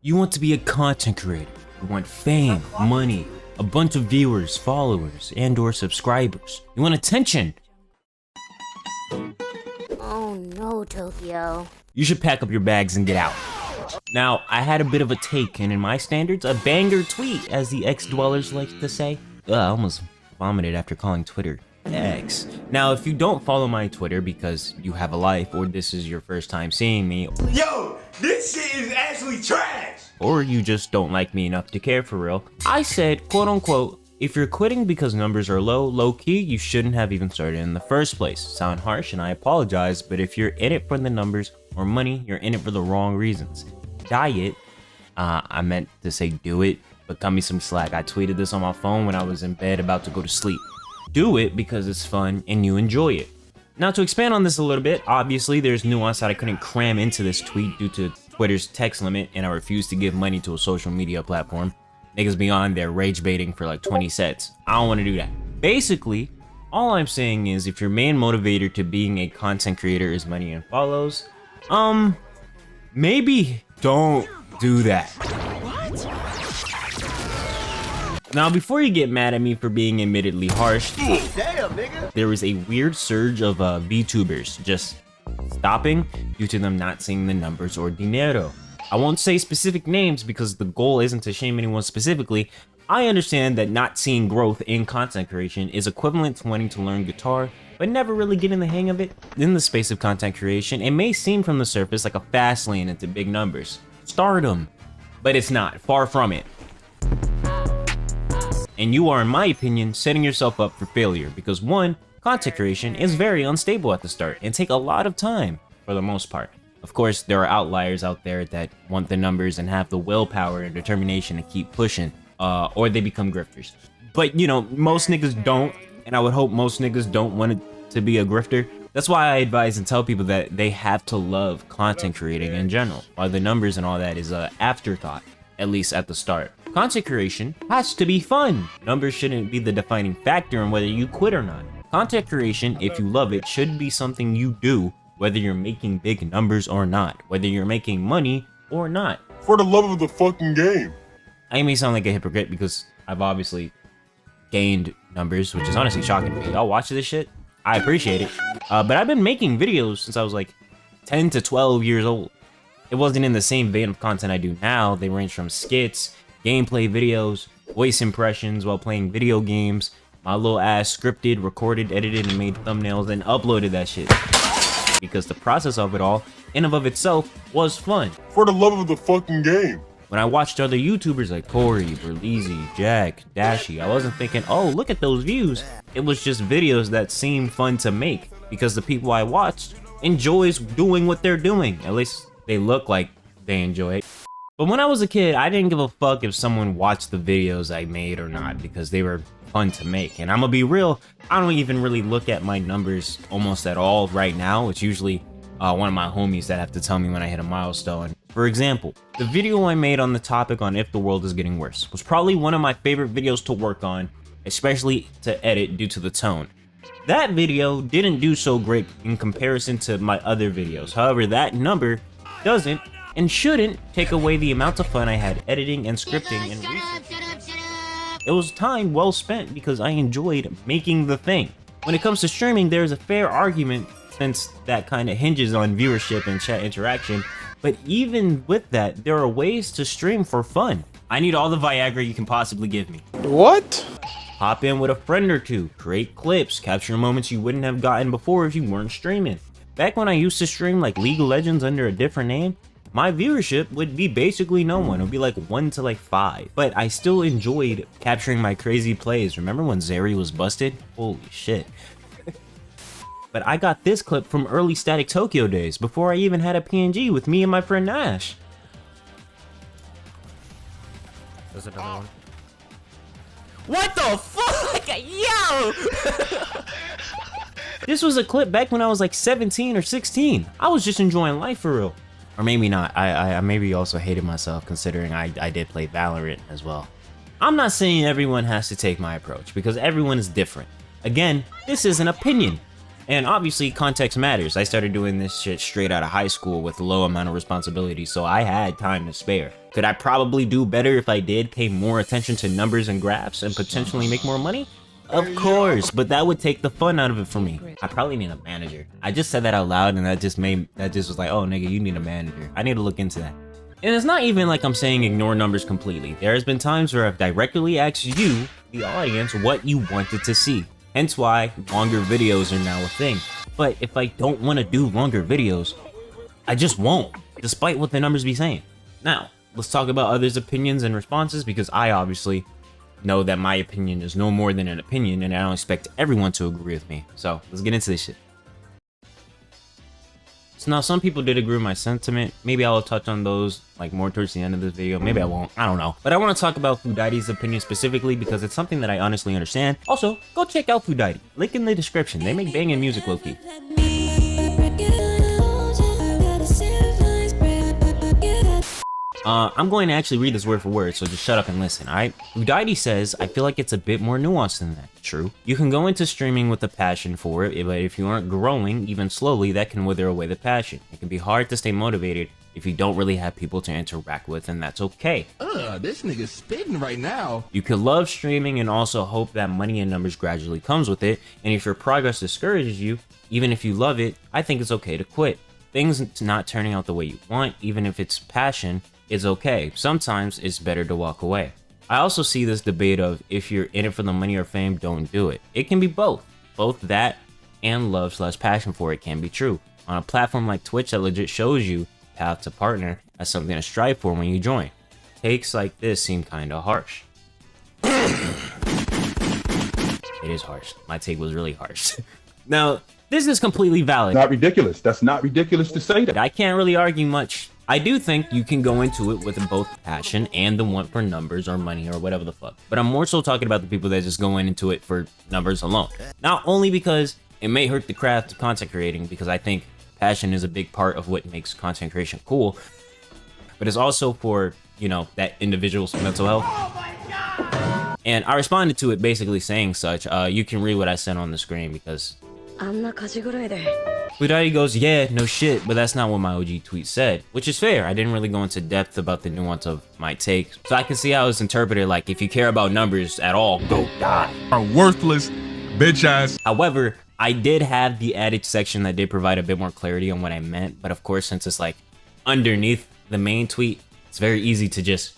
You want to be a content creator. You want fame, money, a bunch of viewers, followers, and/or subscribers. You want attention. Oh no, Tokyo. You should pack up your bags and get out. Now, I had a bit of a take, and in my standards, a banger tweet, as the X-dwellers like to say. I almost vomited after calling Twitter X. Now, if you don't follow my Twitter because you have a life, or this is your first time seeing me, yo, this shit is actually trash! Or you just don't like me enough to care for real, I said, quote unquote, if you're quitting because numbers are low key, you shouldn't have even started in the first place. Sound harsh and I apologize, but if you're in it for the numbers or money, you're in it for the wrong reasons. Diet, I meant to say do it, but cut me some slack. I tweeted this on my phone when I was in bed about to go to sleep. Do it because it's fun and you enjoy it. Now, to expand on this a little bit, obviously there's nuance that I couldn't cram into this tweet due to Twitter's text limit, and I refuse to give money to a social media platform. Niggas be on there rage baiting for like 20 sets. I don't want to do that. Basically, all I'm saying is if your main motivator to being a content creator is money and follows, maybe don't do that. Now, before you get mad at me for being admittedly harsh, Damn, nigga. there was a weird surge of VTubers just stopping due to them not seeing the numbers or dinero. I won't say specific names because the goal isn't to shame anyone specifically. I understand that not seeing growth in content creation is equivalent to wanting to learn guitar, but never really getting the hang of it. In the space of content creation, it may seem from the surface like a fast lane into big numbers, stardom, but it's not, far from it. And you are, in my opinion, setting yourself up for failure because one, content creation is very unstable at the start and take a lot of time for the most part. Of course, there are outliers out there that want the numbers and have the willpower and determination to keep pushing, or they become grifters. But you know, most niggas don't, and I would hope most niggas don't want it to be a grifter. That's why I advise and tell people that they have to love content creating in general, while the numbers and all that is an afterthought, at least at the start. Content creation has to be fun. Numbers shouldn't be the defining factor in whether you quit or not. Content creation, if you love it, should be something you do, whether you're making big numbers or not, whether you're making money or not. For the love of the fucking game. I may sound like a hypocrite because I've obviously gained numbers, which is honestly shocking to me. Y'all watch this shit? I appreciate it. But I've been making videos since I was like 10 to 12 years old. It wasn't in the same vein of content I do now. They range from skits, gameplay videos, voice impressions while playing video games, my little ass scripted, recorded, edited, and made thumbnails and uploaded that shit. Because the process of it all, in and of itself, was fun. For the love of the fucking game. When I watched other YouTubers like Corey, Berleezy, Jack, Dashy, I wasn't thinking, oh, look at those views. It was just videos that seemed fun to make because the people I watched enjoys doing what they're doing. At least they look like they enjoy it. But when I was a kid, I didn't give a fuck if someone watched the videos I made or not because they were fun to make. And I'm gonna be real, I don't even really look at my numbers almost at all right now. It's usually one of my homies that have to tell me when I hit a milestone. For example, the video I made on the topic on if the world is getting worse was probably one of my favorite videos to work on, especially to edit due to the tone. That video didn't do so great in comparison to my other videos. However, that number doesn't and shouldn't take away the amount of fun I had editing and scripting and research. It was time well spent because I enjoyed making the thing. When it comes to streaming, there's a fair argument since that kind of hinges on viewership and chat interaction, but even with that, there are ways to stream for fun. I need all the Viagra you can possibly give me. What? Hop in with a friend or two, create clips, capture moments you wouldn't have gotten before if you weren't streaming. Back when I used to stream like League of Legends under a different name, my viewership would be basically no one. It would be like 1 to like 5. But I still enjoyed capturing my crazy plays. Remember when Zeri was busted? Holy shit. But I got this clip from early StaticTokyo days, before I even had a PNG with me and my friend Nash. There's another one. What the fuck? Yo! This was a clip back when I was like 17 or 16. I was just enjoying life for real. Or maybe not. I maybe also hated myself considering I did play Valorant as well. I'm not saying everyone has to take my approach because everyone is different. Again, this is an opinion. And obviously context matters. I started doing this shit straight out of high school with a low amount of responsibility, so I had time to spare. Could I probably do better if I did pay more attention to numbers and graphs and potentially make more money? Of course, but that would take the fun out of it for me. I probably need a manager. I just said that out loud and that just was like, oh nigga, you need a manager. I need to look into that. And it's not even like I'm saying ignore numbers completely. There has been times where I've directly asked you, the audience, what you wanted to see. Hence why longer videos are now a thing. But if I don't want to do longer videos, I just won't, despite what the numbers be saying. Now, let's talk about others' opinions and responses, because I obviously know that my opinion is no more than an opinion and I don't expect everyone to agree with me. So let's get into this shit. So now some people did agree with my sentiment. Maybe I'll touch on those like more towards the end of this video. Maybe I won't, I don't know. But I want to talk about Fugitis' opinion specifically because it's something that I honestly understand. Also, go check out Fugitis. Link in the description. They make banging music low-key. I'm going to actually read this word for word, so just shut up and listen, alright? Fugitis says, I feel like it's a bit more nuanced than that. True. You can go into streaming with a passion for it, but if you aren't growing, even slowly, that can wither away the passion. It can be hard to stay motivated if you don't really have people to interact with, and that's okay. This nigga's spitting right now. You could love streaming and also hope that money and numbers gradually comes with it, and if your progress discourages you, even if you love it, I think it's okay to quit. Things not turning out the way you want, even if it's passion, is okay. Sometimes it's better to walk away. I also see this debate of if you're in it for the money or fame, don't do it. It can be both. Both that and love/passion for it can be true. On a platform like Twitch that legit shows you path to partner as something to strive for when you join. Takes like this seem kinda harsh. It is harsh. My take was really harsh. Now, this is completely valid. Not ridiculous. That's not ridiculous to say that. I can't really argue much. I do think you can go into it with both passion and the want for numbers or money or whatever the fuck. But I'm more so talking about the people that just go into it for numbers alone. Not only because it may hurt the craft of content creating, because I think passion is a big part of what makes content creation cool, but it's also for, you know, that individual's mental health. Oh my God! And I responded to it basically saying such. You can read what I sent on the screen because Fugitis goes, yeah, no shit, but that's not what my OG tweet said, which is fair. I didn't really go into depth about the nuance of my take, so I can see how it's interpreted like, if you care about numbers at all, go die. Are worthless, bitch ass. However, I did have the added section that did provide a bit more clarity on what I meant, but of course, since it's like underneath the main tweet, it's very easy to just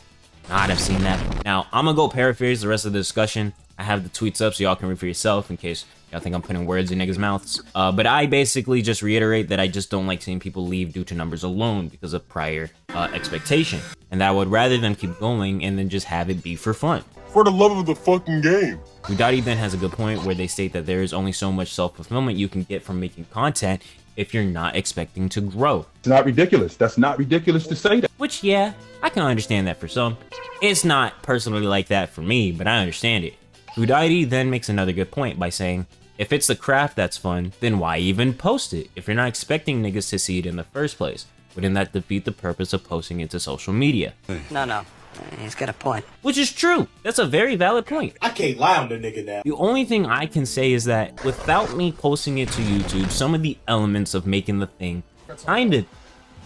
not have seen that. Now, I'm gonna go paraphrase the rest of the discussion. I have the tweets up so y'all can read for yourself in case y'all think I'm putting words in niggas' mouths. But I basically just reiterate that I just don't like seeing people leave due to numbers alone because of prior expectation. And that I would rather them keep going and then just have it be for fun. For the love of the fucking game. Fugitis then has a good point where they state that there is only so much self-fulfillment you can get from making content if you're not expecting to grow. It's not ridiculous. That's not ridiculous to say that. Which, yeah, I can understand that for some. It's not personally like that for me, but I understand it. Fugitis then makes another good point by saying, if it's the craft that's fun, then why even post it if you're not expecting niggas to see it in the first place? Wouldn't that defeat the purpose of posting it to social media? No, he's got a point. Which is true. That's a very valid point. I can't lie on the nigga now. The only thing I can say is that without me posting it to YouTube, some of the elements of making the thing kinda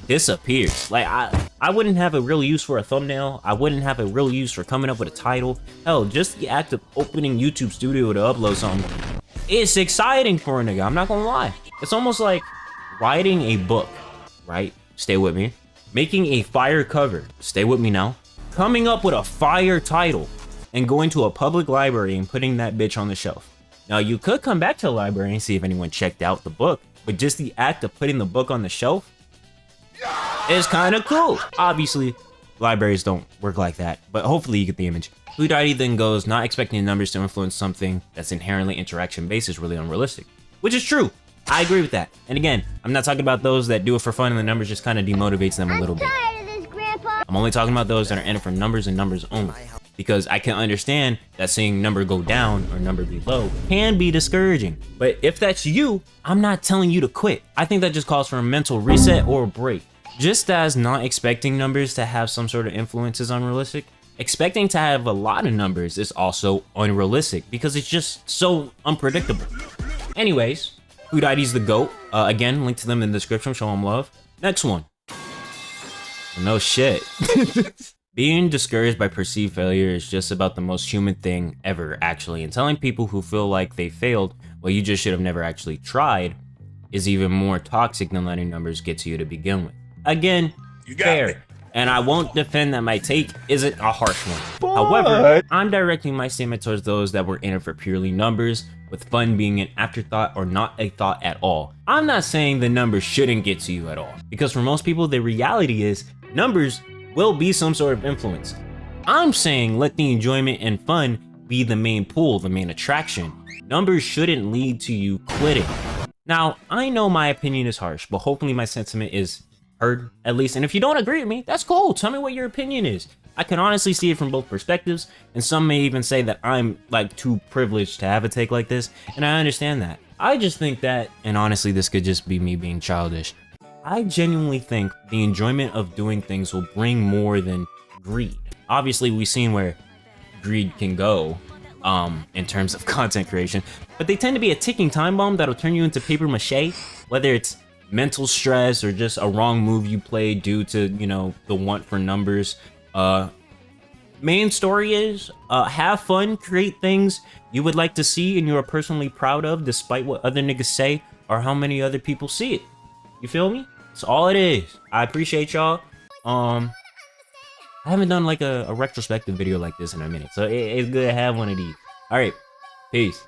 disappears. Like, I wouldn't have a real use for a thumbnail. I wouldn't have a real use for coming up with a title. Hell, just the act of opening YouTube Studio to upload something, it's exciting for a nigga, I'm not gonna lie. It's almost like writing a book, right? Stay with me. Making a fire cover, stay with me now. Coming up with a fire title and going to a public library and putting that bitch on the shelf. Now, you could come back to the library and see if anyone checked out the book, but just the act of putting the book on the shelf is kind of cool. Obviously, libraries don't work like that, but hopefully you get the image. Fugitis then goes, not expecting numbers to influence something that's inherently interaction-based is really unrealistic. Which is true. I agree with that. And again, I'm not talking about those that do it for fun and the numbers just kind of demotivates them a little bit. I'm only talking about those that are in it for numbers and numbers only. Because I can understand that seeing number go down or number be low can be discouraging. But if that's you, I'm not telling you to quit. I think that just calls for a mental reset or a break. Just as not expecting numbers to have some sort of influence is unrealistic, expecting to have a lot of numbers is also unrealistic because it's just so unpredictable. Anyways, Fugitis the GOAT. Again, link to them in the description, show them love. Next one. No shit. Being discouraged by perceived failure is just about the most human thing ever, actually. And telling people who feel like they failed, well, you just should have never actually tried, is even more toxic than letting numbers get to you to begin with. Again, fair. And I won't defend that my take isn't a harsh one. However, I'm directing my statement towards those that were in it for purely numbers, with fun being an afterthought or not a thought at all. I'm not saying the numbers shouldn't get to you at all, because for most people, the reality is numbers will be some sort of influence. I'm saying let the enjoyment and fun be the main pull, the main attraction. Numbers shouldn't lead to you quitting. Now, I know my opinion is harsh, but hopefully my sentiment is heard at least. And if you don't agree with me, that's cool. Tell me what your opinion is. I can honestly see it from both perspectives, and some may even say that I'm like too privileged to have a take like this, and I understand that. I just think that, and honestly this could just be me being childish, I genuinely think the enjoyment of doing things will bring more than greed. Obviously we've seen where greed can go in terms of content creation, but they tend to be a ticking time bomb that'll turn you into paper mache, whether it's mental stress or just a wrong move you play due to, you know, the want for numbers. Main story is have fun, create things you would like to see and you are personally proud of, despite what other niggas say or how many other people see it. You feel me? That's all it is. I appreciate y'all. I haven't done like a retrospective video like this in a minute, so it's good to have one of these. All right, peace.